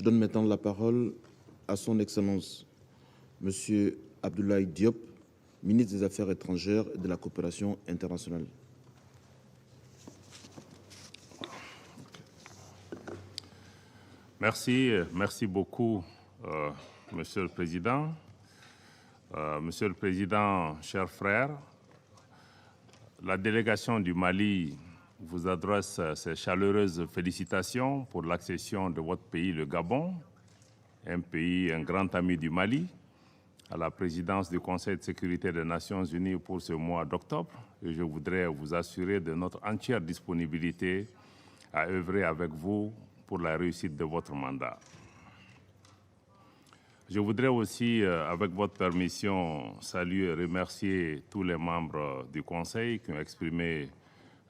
Je donne maintenant la parole à son Excellence, Monsieur Abdoulaye Diop, ministre des Affaires étrangères et de la coopération internationale. Merci beaucoup, Monsieur le Président. Monsieur le Président, chers frères, la délégation du Mali vous adresse ses chaleureuses félicitations pour l'accession de votre pays, le Gabon, un grand ami du Mali, à la présidence du Conseil de sécurité des Nations Unies pour ce mois d'octobre. Et je voudrais vous assurer de notre entière disponibilité à œuvrer avec vous pour la réussite de votre mandat. Je voudrais aussi, avec votre permission, saluer et remercier tous les membres du Conseil qui ont exprimé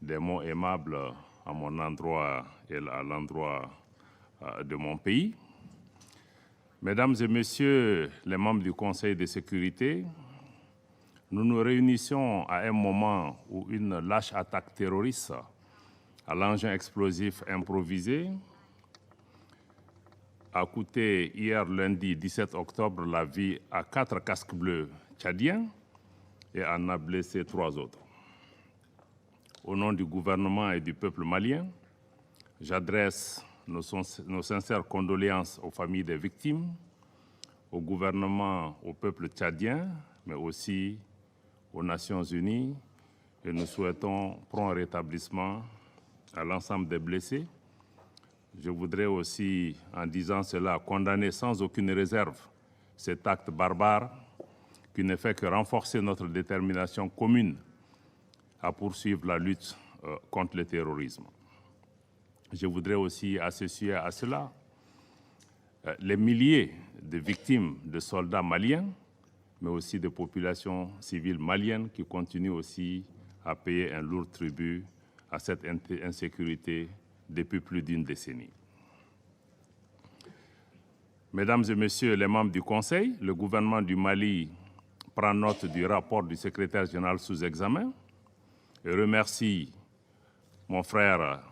des mots aimables à mon endroit et à l'endroit de mon pays. Mesdames et Messieurs les membres du Conseil de sécurité, nous nous réunissons à un moment où une lâche attaque terroriste à l'engin explosif improvisé a coûté hier lundi 17 octobre la vie à 4 casques bleus tchadiens et en a blessé 3 autres. Au nom du gouvernement et du peuple malien, j'adresse nos sincères condoléances aux familles des victimes, au gouvernement, au peuple tchadien, mais aussi aux Nations Unies, et nous souhaitons prompt rétablissement à l'ensemble des blessés. Je voudrais aussi, en disant cela, condamner sans aucune réserve cet acte barbare qui ne fait que renforcer notre détermination commune à poursuivre la lutte contre le terrorisme. Je voudrais aussi associer à cela les milliers de victimes de soldats maliens, mais aussi de populations civiles maliennes qui continuent aussi à payer un lourd tribut à cette insécurité depuis plus d'une décennie. Mesdames et Messieurs les membres du Conseil, le gouvernement du Mali prend note du rapport du secrétaire général sous examen et remercie mon frère,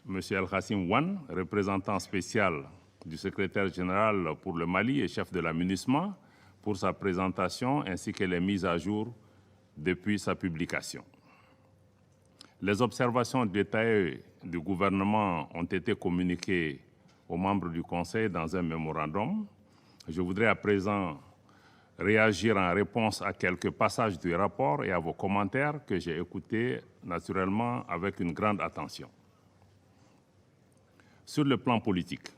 M. El-Khassim Wan, représentant spécial du secrétaire général pour le Mali et chef de la MINUSMA, pour sa présentation ainsi que les mises à jour depuis sa publication. Les observations détaillées du gouvernement ont été communiquées aux membres du Conseil dans un mémorandum. Je voudrais à présent réagir en réponse à quelques passages du rapport et à vos commentaires que j'ai écoutés naturellement avec une grande attention. Sur le plan politique,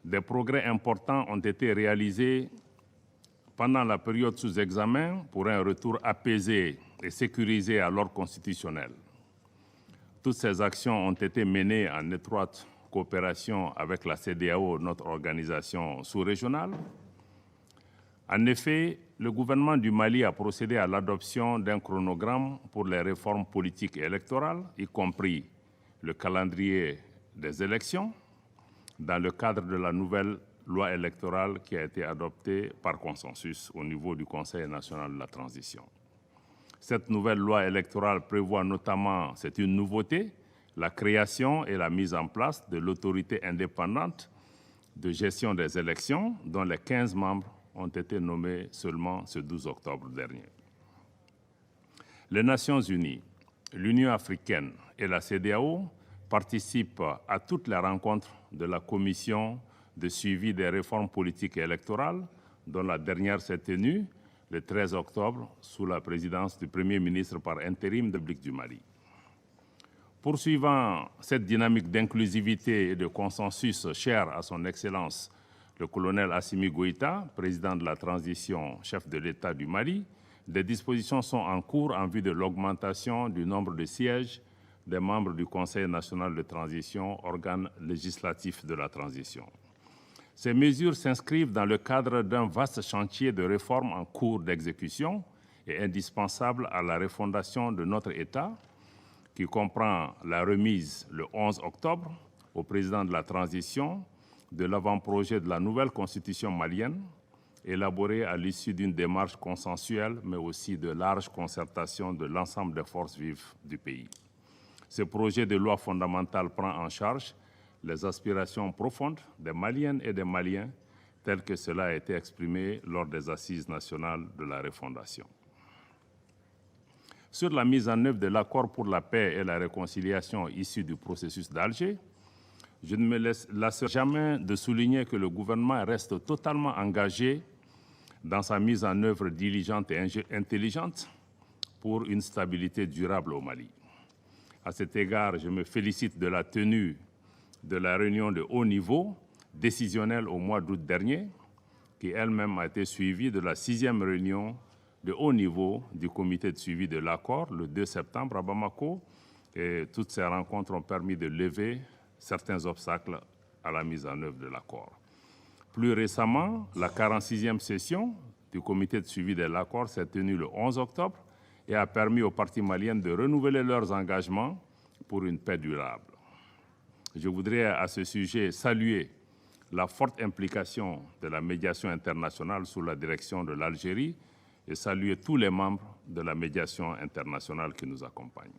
des progrès importants ont été réalisés pendant la période sous examen pour un retour apaisé et sécurisé à l'ordre constitutionnel. Toutes ces actions ont été menées en étroite coopération avec la CEDEAO, notre organisation sous-régionale. En effet, le gouvernement du Mali a procédé à l'adoption d'un chronogramme pour les réformes politiques et électorales, y compris le calendrier des élections, dans le cadre de la nouvelle loi électorale qui a été adoptée par consensus au niveau du Conseil national de la transition. Cette nouvelle loi électorale prévoit notamment, c'est une nouveauté, la création et la mise en place de l'autorité indépendante de gestion des élections, dont les 15 membres ont été nommés seulement ce 12 octobre dernier. Les Nations Unies, l'Union africaine et la CEDEAO participent à toutes les rencontres de la Commission de suivi des réformes politiques et électorales, dont la dernière s'est tenue le 13 octobre sous la présidence du Premier ministre par intérim de la République du Mali. Poursuivant cette dynamique d'inclusivité et de consensus chère à son Excellence le colonel Assimi Goïta, président de la transition, chef de l'État du Mali, des dispositions sont en cours en vue de l'augmentation du nombre de sièges des membres du Conseil national de transition, organe législatif de la transition. Ces mesures s'inscrivent dans le cadre d'un vaste chantier de réforme en cours d'exécution et indispensable à la refondation de notre État, qui comprend la remise le 11 octobre au président de la transition de l'avant-projet de la nouvelle constitution malienne, élaborée à l'issue d'une démarche consensuelle, mais aussi de large concertation de l'ensemble des forces vives du pays. Ce projet de loi fondamentale prend en charge les aspirations profondes des Maliennes et des Maliens, tel que cela a été exprimé lors des Assises nationales de la refondation. Sur la mise en œuvre de l'accord pour la paix et la réconciliation issu du processus d'Alger, je ne me lasserai jamais de souligner que le gouvernement reste totalement engagé dans sa mise en œuvre diligente et intelligente pour une stabilité durable au Mali. À cet égard, je me félicite de la tenue de la réunion de haut niveau décisionnelle au mois d'août dernier, qui elle-même a été suivie de la 6e réunion de haut niveau du comité de suivi de l'accord le 2 septembre à Bamako. Et toutes ces rencontres ont permis de lever certains obstacles à la mise en œuvre de l'accord. Plus récemment, la 46e session du comité de suivi de l'accord s'est tenue le 11 octobre et a permis aux parties maliennes de renouveler leurs engagements pour une paix durable. Je voudrais à ce sujet saluer la forte implication de la médiation internationale sous la direction de l'Algérie et saluer tous les membres de la médiation internationale qui nous accompagnent.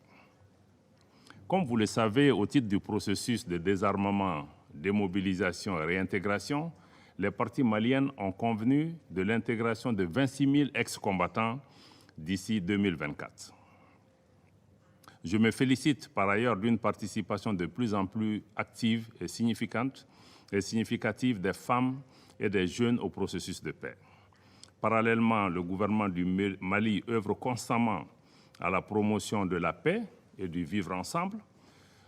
Comme vous le savez, au titre du processus de désarmement, démobilisation et réintégration, les parties maliennes ont convenu de l'intégration de 26 000 ex-combattants d'ici 2024. Je me félicite par ailleurs d'une participation de plus en plus active et significative des femmes et des jeunes au processus de paix. Parallèlement, le gouvernement du Mali œuvre constamment à la promotion de la paix et du vivre ensemble.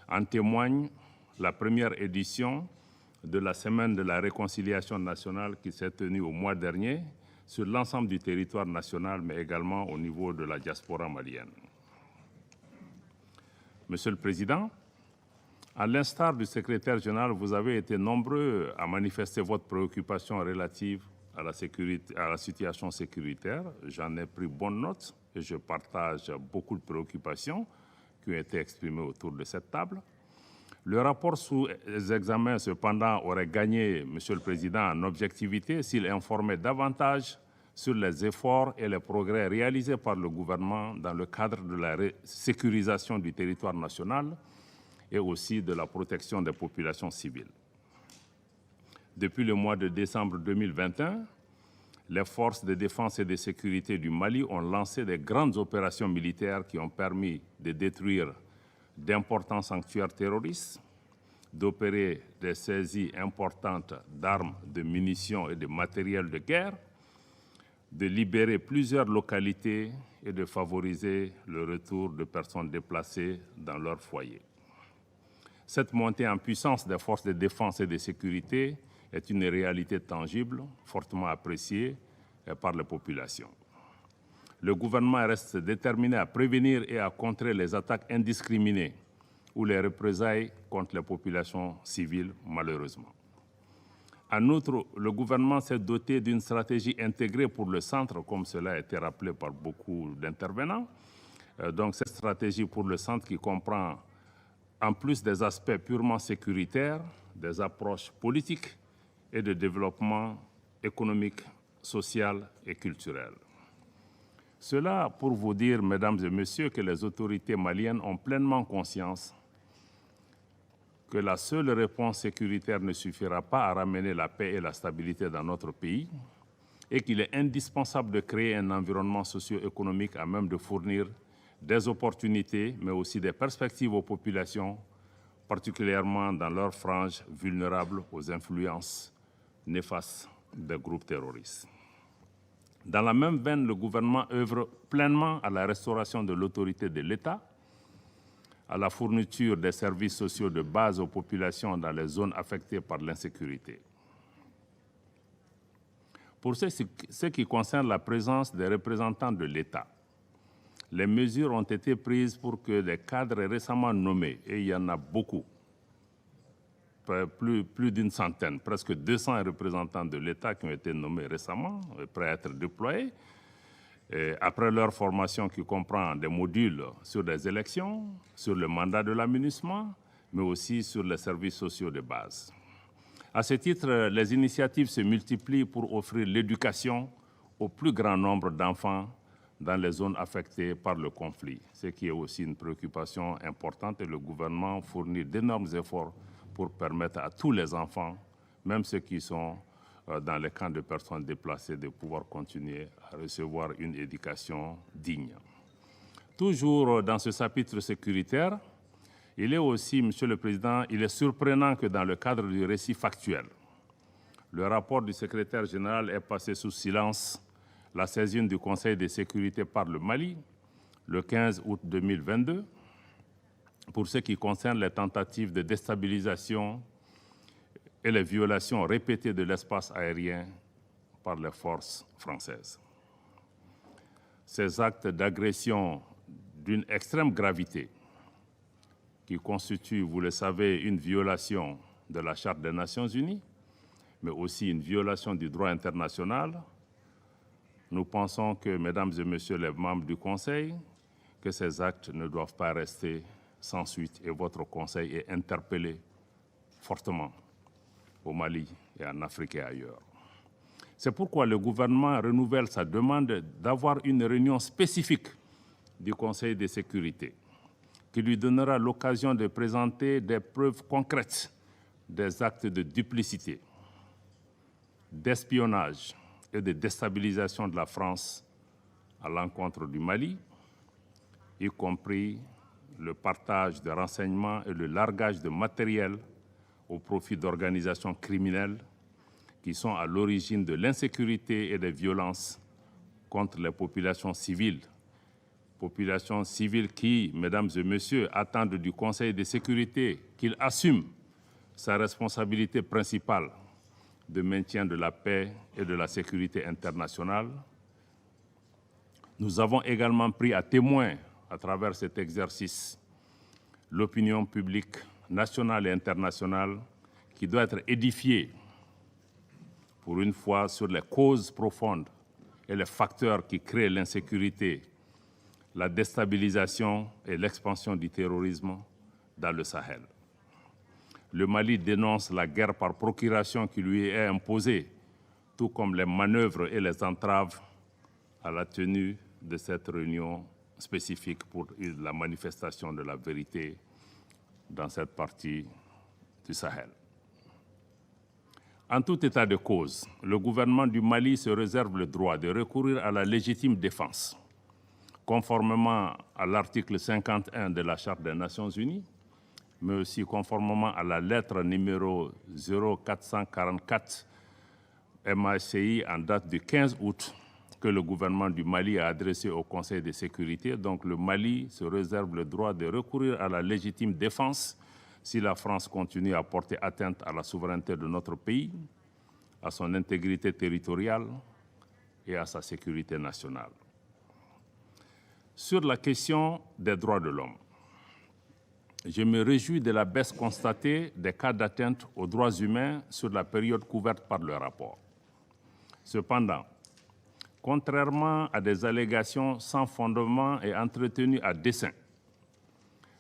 En témoigne la première édition de la Semaine de la réconciliation nationale qui s'est tenue au mois dernier sur l'ensemble du territoire national, mais également au niveau de la diaspora malienne. Monsieur le Président, à l'instar du secrétaire général, vous avez été nombreux à manifester votre préoccupation relative à la situation sécuritaire. J'en ai pris bonne note et je partage beaucoup de préoccupations qui ont été exprimées autour de cette table. Le rapport sous examen, cependant, aurait gagné, Monsieur le Président, en objectivité s'il informait davantage sur les efforts et les progrès réalisés par le gouvernement dans le cadre de la sécurisation du territoire national et aussi de la protection des populations civiles. Depuis le mois de décembre 2021, les forces de défense et de sécurité du Mali ont lancé des grandes opérations militaires qui ont permis de détruire d'importants sanctuaires terroristes, d'opérer des saisies importantes d'armes, de munitions et de matériel de guerre, de libérer plusieurs localités et de favoriser le retour de personnes déplacées dans leur foyer. Cette montée en puissance des forces de défense et de sécurité est une réalité tangible, fortement appréciée par les populations. Le gouvernement reste déterminé à prévenir et à contrer les attaques indiscriminées ou les représailles contre les populations civiles, malheureusement. En outre, le gouvernement s'est doté d'une stratégie intégrée pour le centre, comme cela a été rappelé par beaucoup d'intervenants. Donc, cette stratégie pour le centre qui comprend, en plus des aspects purement sécuritaires, des approches politiques et de développement économique, social et culturel. Cela pour vous dire, mesdames et messieurs, que les autorités maliennes ont pleinement conscience que la seule réponse sécuritaire ne suffira pas à ramener la paix et la stabilité dans notre pays et qu'il est indispensable de créer un environnement socio-économique à même de fournir des opportunités, mais aussi des perspectives aux populations, particulièrement dans leurs franges vulnérables aux influences néfastes des groupes terroristes. Dans la même veine, le gouvernement œuvre pleinement à la restauration de l'autorité de l'État, à la fourniture des services sociaux de base aux populations dans les zones affectées par l'insécurité. Pour ce qui concerne la présence des représentants de l'État, les mesures ont été prises pour que les cadres récemment nommés, et il y en a beaucoup, plus d'une centaine, presque 200 représentants de l'État qui ont été nommés récemment, prêts à être déployés, après leur formation qui comprend des modules sur les élections, sur le mandat de l'aménagement, mais aussi sur les services sociaux de base. À ce titre, les initiatives se multiplient pour offrir l'éducation au plus grand nombre d'enfants dans les zones affectées par le conflit, ce qui est aussi une préoccupation importante et le gouvernement fournit d'énormes efforts pour permettre à tous les enfants, même ceux qui sont dans les camps de personnes déplacées, de pouvoir continuer à recevoir une éducation digne. Toujours dans ce chapitre sécuritaire, il est aussi, Monsieur le Président, il est surprenant que dans le cadre du récit factuel, le rapport du secrétaire général ait passé sous silence la saisine du Conseil de sécurité par le Mali le 15 août 2022 pour ce qui concerne les tentatives de déstabilisation et les violations répétées de l'espace aérien par les forces françaises. Ces actes d'agression d'une extrême gravité qui constituent, vous le savez, une violation de la Charte des Nations Unies, mais aussi une violation du droit international, nous pensons que, mesdames et messieurs les membres du Conseil, que ces actes ne doivent pas rester sans suite et votre Conseil est interpellé fortement au Mali et en Afrique et ailleurs. C'est pourquoi le gouvernement renouvelle sa demande d'avoir une réunion spécifique du Conseil de sécurité qui lui donnera l'occasion de présenter des preuves concrètes des actes de duplicité, d'espionnage et de déstabilisation de la France à l'encontre du Mali, y compris le partage de renseignements et le largage de matériel au profit d'organisations criminelles qui sont à l'origine de l'insécurité et des violences contre les populations civiles qui, mesdames et messieurs, attendent du Conseil de sécurité qu'il assume sa responsabilité principale de maintien de la paix et de la sécurité internationale. Nous avons également pris à témoin, à travers cet exercice, l'opinion publique nationale et internationale qui doit être édifiée, pour une fois, sur les causes profondes et les facteurs qui créent l'insécurité, la déstabilisation et l'expansion du terrorisme dans le Sahel. Le Mali dénonce la guerre par procuration qui lui est imposée, tout comme les manœuvres et les entraves à la tenue de cette réunion spécifique pour la manifestation de la vérité dans cette partie du Sahel. En tout état de cause, le gouvernement du Mali se réserve le droit de recourir à la légitime défense, conformément à l'article 51 de la Charte des Nations Unies, mais aussi conformément à la lettre numéro 0444 MACI en date du 15 août que le gouvernement du Mali a adressé au Conseil de sécurité. Donc le Mali se réserve le droit de recourir à la légitime défense si la France continue à porter atteinte à la souveraineté de notre pays, à son intégrité territoriale et à sa sécurité nationale. Sur la question des droits de l'homme, je me réjouis de la baisse constatée des cas d'atteinte aux droits humains sur la période couverte par le rapport. Cependant, contrairement à des allégations sans fondement et entretenues à dessein,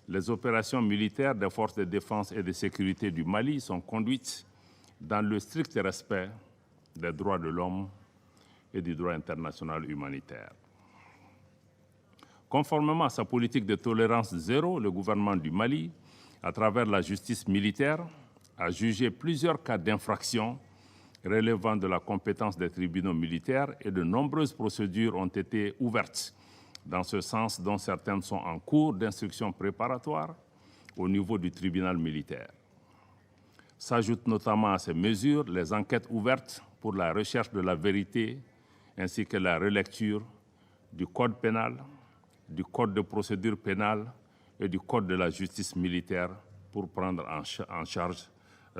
les opérations militaires des forces de défense et de sécurité du Mali sont conduites dans le strict respect des droits de l'homme et du droit international humanitaire. Conformément à sa politique de tolérance zéro, le gouvernement du Mali, à travers la justice militaire, a jugé plusieurs cas d'infraction relevant de la compétence des tribunaux militaires et de nombreuses procédures ont été ouvertes dans ce sens, dont certaines sont en cours d'instruction préparatoire au niveau du tribunal militaire. S'ajoutent notamment à ces mesures les enquêtes ouvertes pour la recherche de la vérité ainsi que la relecture du code pénal, du code de procédure pénale et du code de la justice militaire pour prendre en charge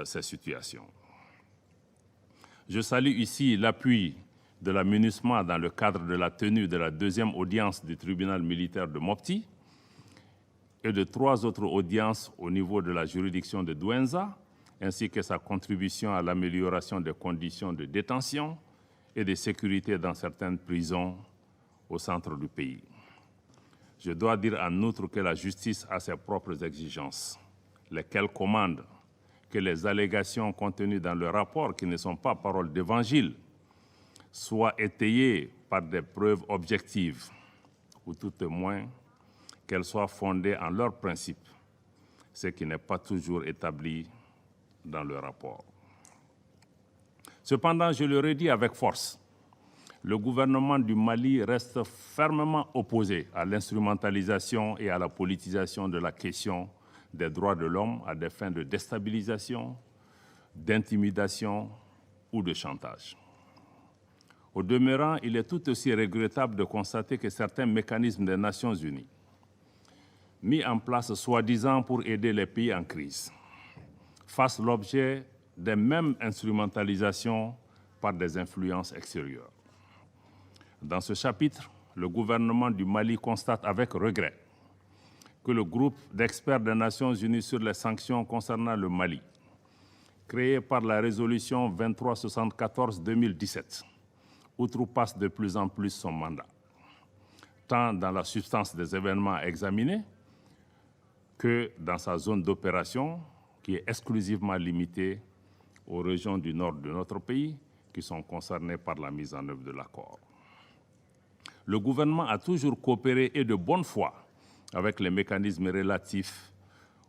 ces situations. Je salue ici l'appui de la MINUSMA dans le cadre de la tenue de la deuxième audience du tribunal militaire de Mopti et de 3 autres audiences au niveau de la juridiction de Douenza, ainsi que sa contribution à l'amélioration des conditions de détention et de sécurité dans certaines prisons au centre du pays. Je dois dire en outre que la justice a ses propres exigences, lesquelles commandent que les allégations contenues dans le rapport, qui ne sont pas paroles d'évangile, soient étayées par des preuves objectives, ou tout au moins qu'elles soient fondées en leurs principes, ce qui n'est pas toujours établi dans le rapport. Cependant, je le redis avec force, le gouvernement du Mali reste fermement opposé à l'instrumentalisation et à la politisation de la question des droits de l'homme à des fins de déstabilisation, d'intimidation ou de chantage. Au demeurant, il est tout aussi regrettable de constater que certains mécanismes des Nations Unies, mis en place soi-disant pour aider les pays en crise, fassent l'objet des mêmes instrumentalisations par des influences extérieures. Dans ce chapitre, le gouvernement du Mali constate avec regret que le groupe d'experts des Nations Unies sur les sanctions concernant le Mali, créé par la résolution 2374-2017, outrepasse de plus en plus son mandat, tant dans la substance des événements examinés que dans sa zone d'opération, qui est exclusivement limitée aux régions du nord de notre pays qui sont concernées par la mise en œuvre de l'accord. Le gouvernement a toujours coopéré et de bonne foi avec les mécanismes relatifs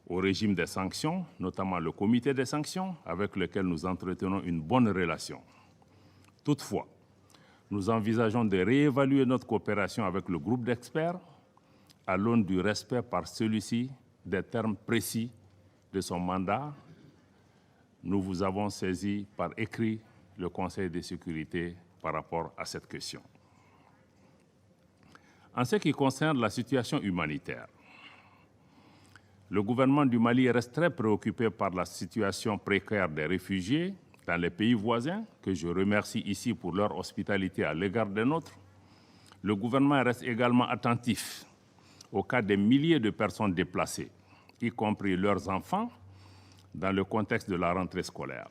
au régime des sanctions, notamment le comité des sanctions, avec lequel nous entretenons une bonne relation. Toutefois, nous envisageons de réévaluer notre coopération avec le groupe d'experts à l'aune du respect par celui-ci des termes précis de son mandat. Nous vous avons saisi par écrit le Conseil de sécurité par rapport à cette question. En ce qui concerne la situation humanitaire, le gouvernement du Mali reste très préoccupé par la situation précaire des réfugiés dans les pays voisins, que je remercie ici pour leur hospitalité à l'égard des nôtres. Le gouvernement reste également attentif au cas des milliers de personnes déplacées, y compris leurs enfants, dans le contexte de la rentrée scolaire.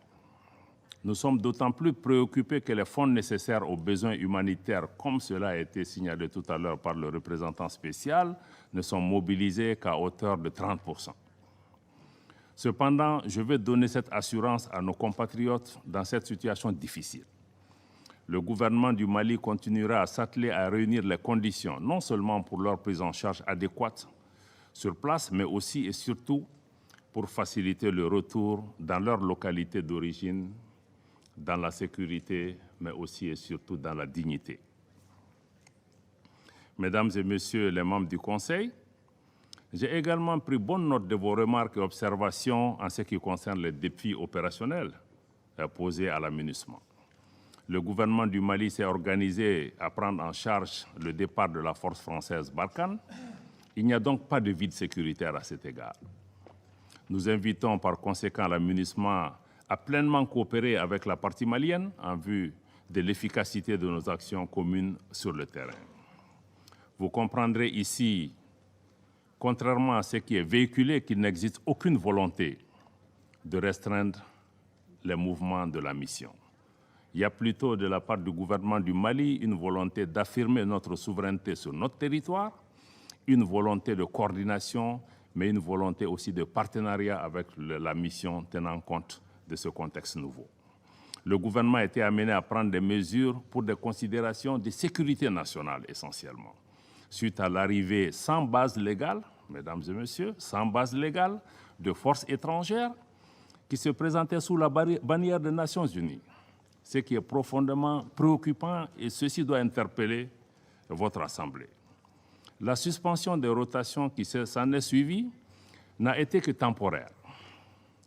Nous sommes d'autant plus préoccupés que les fonds nécessaires aux besoins humanitaires, comme cela a été signalé tout à l'heure par le représentant spécial, ne sont mobilisés qu'à hauteur de 30%. Cependant, je veux donner cette assurance à nos compatriotes dans cette situation difficile. Le gouvernement du Mali continuera à s'atteler à réunir les conditions, non seulement pour leur prise en charge adéquate sur place, mais aussi et surtout pour faciliter le retour dans leur localité d'origine, dans la sécurité, mais aussi et surtout dans la dignité. Mesdames et Messieurs les membres du Conseil, j'ai également pris bonne note de vos remarques et observations en ce qui concerne les défis opérationnels posés à la MINUSMA. Le gouvernement du Mali s'est organisé à prendre en charge le départ de la force française Barkhane. Il n'y a donc pas de vide sécuritaire à cet égard. Nous invitons par conséquent la MINUSMA à pleinement coopérer avec la partie malienne en vue de l'efficacité de nos actions communes sur le terrain. Vous comprendrez ici, contrairement à ce qui est véhiculé, qu'il n'existe aucune volonté de restreindre les mouvements de la mission. Il y a plutôt de la part du gouvernement du Mali une volonté d'affirmer notre souveraineté sur notre territoire, une volonté de coordination, mais une volonté aussi de partenariat avec la mission tenant compte de ce contexte nouveau. Le gouvernement a été amené à prendre des mesures pour des considérations de sécurité nationale essentiellement, suite à l'arrivée sans base légale, mesdames et messieurs, sans base légale de forces étrangères qui se présentaient sous la bannière des Nations Unies, ce qui est profondément préoccupant et ceci doit interpeller votre Assemblée. La suspension des rotations qui s'en est suivie n'a été que temporaire.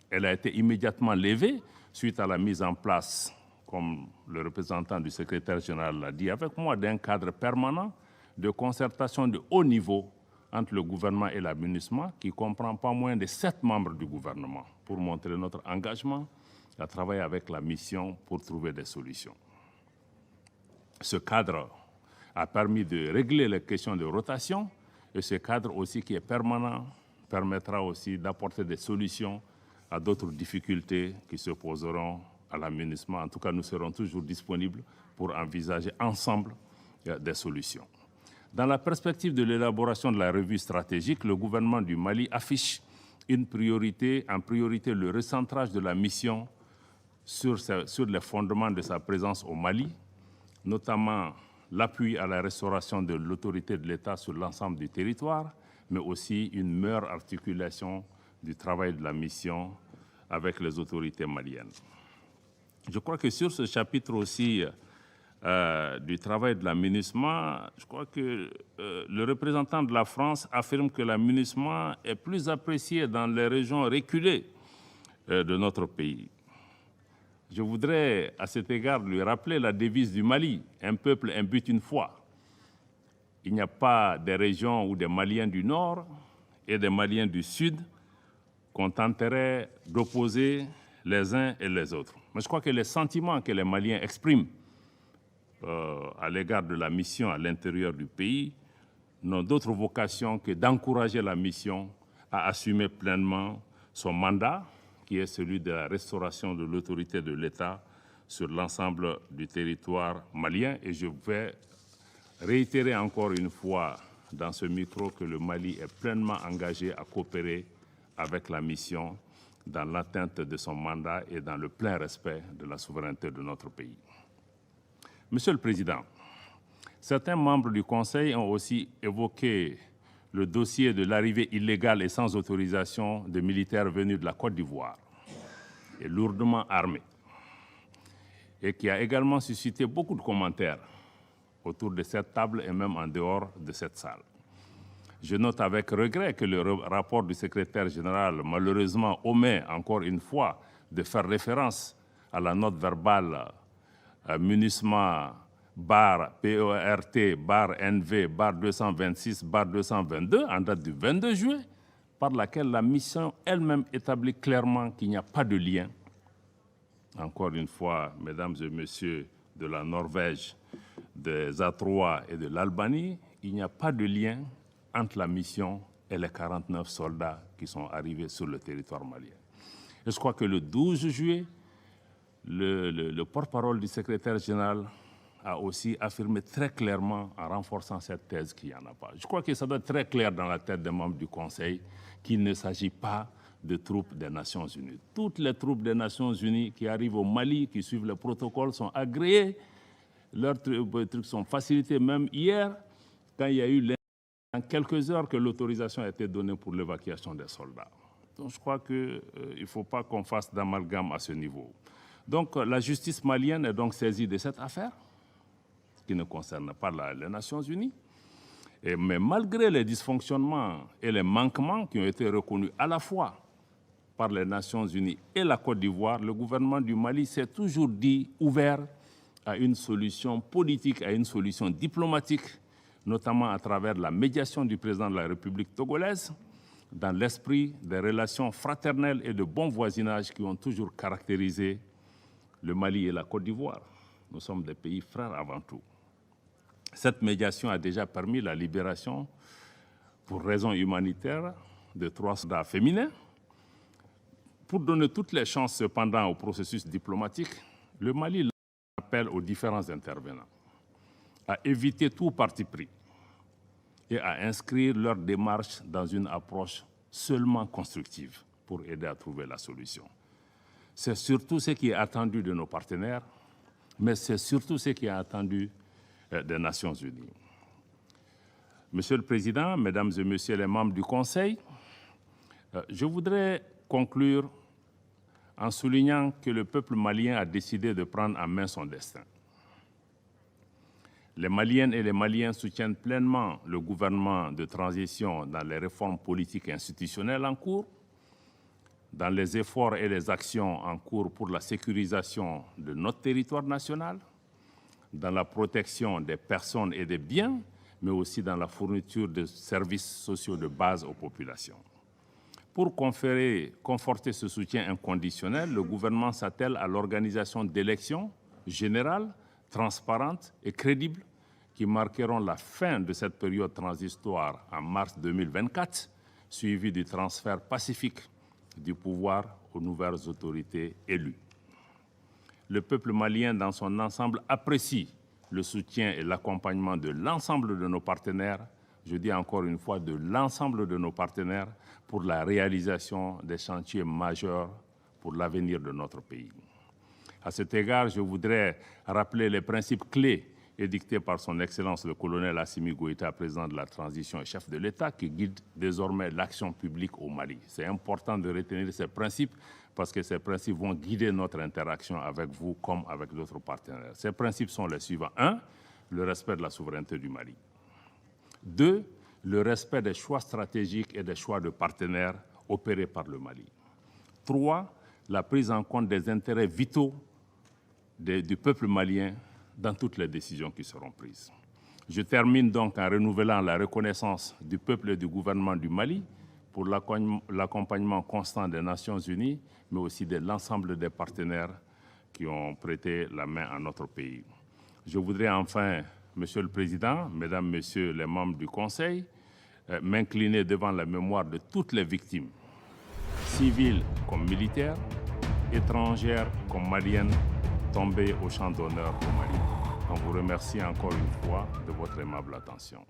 Elle a été immédiatement levée suite à la mise en place, comme le représentant du secrétaire général l'a dit avec moi, d'un cadre permanent de concertation de haut niveau entre le gouvernement et la MINUSMA, qui comprend pas moins de 7 membres du gouvernement, pour montrer notre engagement à travailler avec la mission pour trouver des solutions. Ce cadre a permis de régler les questions de rotation et ce cadre aussi qui est permanent permettra aussi d'apporter des solutions à d'autres difficultés qui se poseront à la MINUSMA. En tout cas, nous serons toujours disponibles pour envisager ensemble des solutions. Dans la perspective de l'élaboration de la revue stratégique, le gouvernement du Mali affiche en priorité le recentrage de la mission sur les fondements de sa présence au Mali, notamment l'appui à la restauration de l'autorité de l'État sur l'ensemble du territoire, mais aussi une meilleure articulation du travail de la mission avec les autorités maliennes. Je crois que sur ce chapitre aussi du travail de la MINUSMA, je crois que le représentant de la France affirme que la MINUSMA est plus appréciée dans les régions reculées de notre pays. Je voudrais à cet égard lui rappeler la devise du Mali, un peuple, un but, une foi. Il n'y a pas des régions où des Maliens du Nord et des Maliens du Sud qu'on tenterait d'opposer les uns et les autres. Mais je crois que les sentiments que les Maliens expriment à l'égard de la mission à l'intérieur du pays n'ont d'autre vocation que d'encourager la mission à assumer pleinement son mandat, qui est celui de la restauration de l'autorité de l'État sur l'ensemble du territoire malien. Et je vais réitérer encore une fois dans ce micro que le Mali est pleinement engagé à coopérer avec la mission dans l'atteinte de son mandat et dans le plein respect de la souveraineté de notre pays. Monsieur le Président, certains membres du Conseil ont aussi évoqué le dossier de l'arrivée illégale et sans autorisation de militaires venus de la Côte d'Ivoire et lourdement armés, et qui a également suscité beaucoup de commentaires autour de cette table et même en dehors de cette salle. Je note avec regret que le rapport du secrétaire général, malheureusement, omet encore une fois de faire référence à la note verbale MINUSMA /PERT/NV/226/222 en date du 22 juillet, par laquelle la mission elle-même établit clairement qu'il n'y a pas de lien. Encore une fois, mesdames et messieurs de la Norvège, des A3 et de l'Albanie, il n'y a pas de lien entre la mission et les 49 soldats qui sont arrivés sur le territoire malien. Et je crois que le 12 juillet, le porte-parole du secrétaire général a aussi affirmé très clairement, en renforçant cette thèse, qu'il n'y en a pas. Je crois que ça doit être très clair dans la tête des membres du Conseil qu'il ne s'agit pas de troupes des Nations Unies. Toutes les troupes des Nations Unies qui arrivent au Mali, qui suivent le protocole, sont agréées. Leurs trucs sont facilités. Même hier, quand il y a eu en quelques heures que l'autorisation a été donnée pour l'évacuation des soldats. Donc je crois qu'il ne faut pas qu'on fasse d'amalgame à ce niveau. Donc la justice malienne est donc saisie de cette affaire, qui ne concerne pas les Nations Unies. Mais malgré les dysfonctionnements et les manquements qui ont été reconnus à la fois par les Nations Unies et la Côte d'Ivoire, le gouvernement du Mali s'est toujours dit ouvert à une solution politique, à une solution diplomatique, notamment à travers la médiation du président de la République togolaise, dans l'esprit des relations fraternelles et de bon voisinage qui ont toujours caractérisé le Mali et la Côte d'Ivoire. Nous sommes des pays frères avant tout. Cette médiation a déjà permis la libération, pour raisons humanitaires, de 3 soldats féminins. Pour donner toutes les chances cependant au processus diplomatique, le Mali appelle aux différents intervenants à éviter tout parti pris et à inscrire leur démarche dans une approche seulement constructive pour aider à trouver la solution. C'est surtout ce qui est attendu de nos partenaires, mais c'est surtout ce qui est attendu des Nations Unies. Monsieur le Président, Mesdames et Messieurs les membres du Conseil, je voudrais conclure en soulignant que le peuple malien a décidé de prendre en main son destin. Les Maliennes et les Maliens soutiennent pleinement le gouvernement de transition dans les réformes politiques et institutionnelles en cours, dans les efforts et les actions en cours pour la sécurisation de notre territoire national, dans la protection des personnes et des biens, mais aussi dans la fourniture de services sociaux de base aux populations. Pour conforter ce soutien inconditionnel, le gouvernement s'attelle à l'organisation d'élections générales, transparentes et crédibles qui marqueront la fin de cette période transitoire en mars 2024, suivie du transfert pacifique du pouvoir aux nouvelles autorités élues. Le peuple malien dans son ensemble apprécie le soutien et l'accompagnement de l'ensemble de nos partenaires, je dis encore une fois de l'ensemble de nos partenaires, pour la réalisation des chantiers majeurs pour l'avenir de notre pays. À cet égard, je voudrais rappeler les principes clés édicté par son Excellence le colonel Assimi Goïta, président de la transition et chef de l'État, qui guide désormais l'action publique au Mali. C'est important de retenir ces principes parce que ces principes vont guider notre interaction avec vous comme avec d'autres partenaires. Ces principes sont les suivants. 1. Le respect de la souveraineté du Mali. 2. Le respect des choix stratégiques et des choix de partenaires opérés par le Mali. 3. La prise en compte des intérêts vitaux du peuple malien dans toutes les décisions qui seront prises. Je termine donc en renouvelant la reconnaissance du peuple et du gouvernement du Mali pour l'accompagnement constant des Nations Unies, mais aussi de l'ensemble des partenaires qui ont prêté la main à notre pays. Je voudrais enfin, Monsieur le Président, Mesdames, Messieurs les membres du Conseil, m'incliner devant la mémoire de toutes les victimes, civiles comme militaires, étrangères comme maliennes, tombées au champ d'honneur au Mali. On vous remercie encore une fois de votre aimable attention.